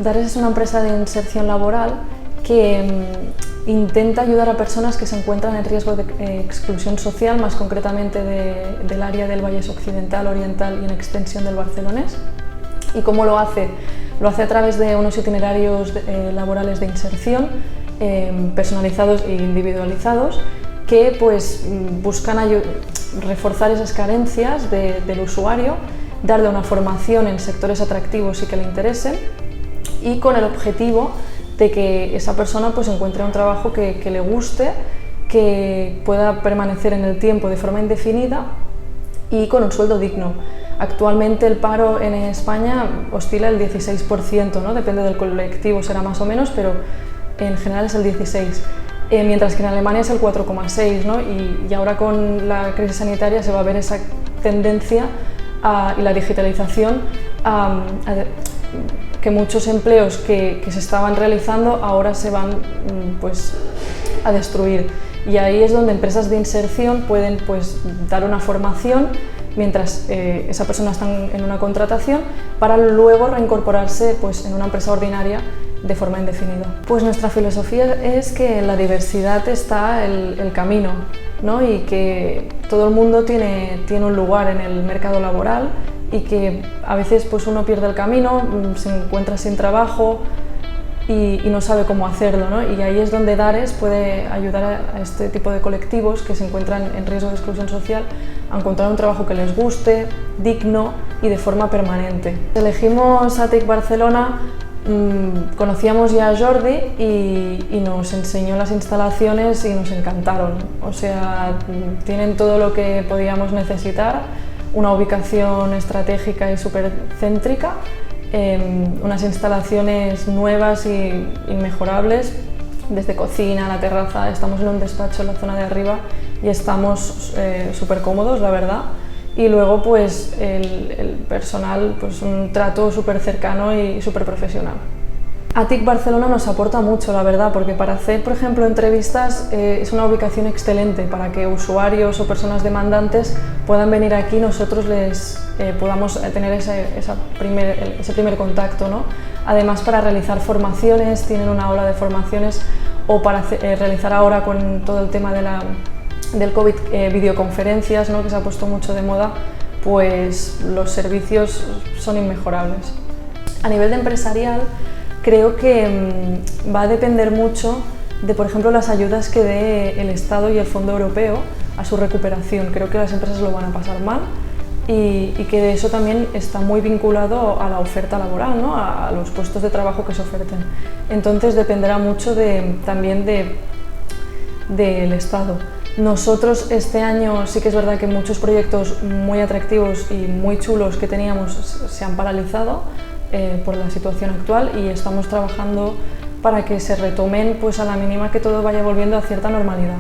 Dares es una empresa de inserción laboral que intenta ayudar a personas que se encuentran en riesgo de exclusión social, más concretamente del área del Vallès Occidental, Oriental y en extensión del Barcelonés. ¿Y cómo lo hace? Lo hace a través de unos itinerarios laborales de inserción personalizados e individualizados que pues, buscan reforzar esas carencias del usuario, darle una formación en sectores atractivos y que le interesen, y con el objetivo de que esa persona pues, encuentre un trabajo que le guste, que pueda permanecer en el tiempo de forma indefinida y con un sueldo digno. Actualmente el paro en España oscila el 16%, ¿no? Depende del colectivo, será más o menos, pero en general es el 16%, mientras que en Alemania es el 4,6%, ¿no? Y ahora con la crisis sanitaria se va a ver esa tendencia y la digitalización que muchos empleos que se estaban realizando ahora se van pues, a destruir. Y ahí es donde empresas de inserción pueden pues, dar una formación mientras esa persona está en una contratación para luego reincorporarse pues, en una empresa ordinaria de forma indefinida. Pues nuestra filosofía es que en la diversidad está el camino, ¿no? Y que todo el mundo tiene un lugar en el mercado laboral y que a veces pues, uno pierde el camino, se encuentra sin trabajo y no sabe cómo hacerlo, ¿no? Y ahí es donde Dares puede ayudar a este tipo de colectivos que se encuentran en riesgo de exclusión social a encontrar un trabajo que les guste, digno y de forma permanente. Elegimos ATIC Barcelona, conocíamos ya a Jordi y nos enseñó las instalaciones y nos encantaron. O sea, tienen todo lo que podíamos necesitar, una ubicación estratégica y súper céntrica, unas instalaciones nuevas y inmejorables, desde cocina a la terraza. Estamos en un despacho en la zona de arriba y estamos súper cómodos, la verdad. Y luego pues el personal, pues un trato súper cercano y súper profesional. ATIC Barcelona nos aporta mucho, la verdad, porque para hacer, por ejemplo, entrevistas es una ubicación excelente para que usuarios o personas demandantes puedan venir aquí y nosotros les podamos tener ese primer contacto, ¿no? Además, para realizar formaciones, tienen una aula de formaciones, o para realizar ahora con todo el tema del COVID, videoconferencias, ¿no? Que se ha puesto mucho de moda, pues los servicios son inmejorables. A nivel de empresarial, creo que va a depender mucho de, por ejemplo, las ayudas que dé el Estado y el Fondo Europeo a su recuperación. Creo que las empresas lo van a pasar mal y que eso también está muy vinculado a la oferta laboral, ¿no? A los puestos de trabajo que se oferten. Entonces dependerá mucho también del Estado. Nosotros este año sí que es verdad que muchos proyectos muy atractivos y muy chulos que teníamos se han paralizado por la situación actual y estamos trabajando para que se retomen pues, a la mínima que todo vaya volviendo a cierta normalidad.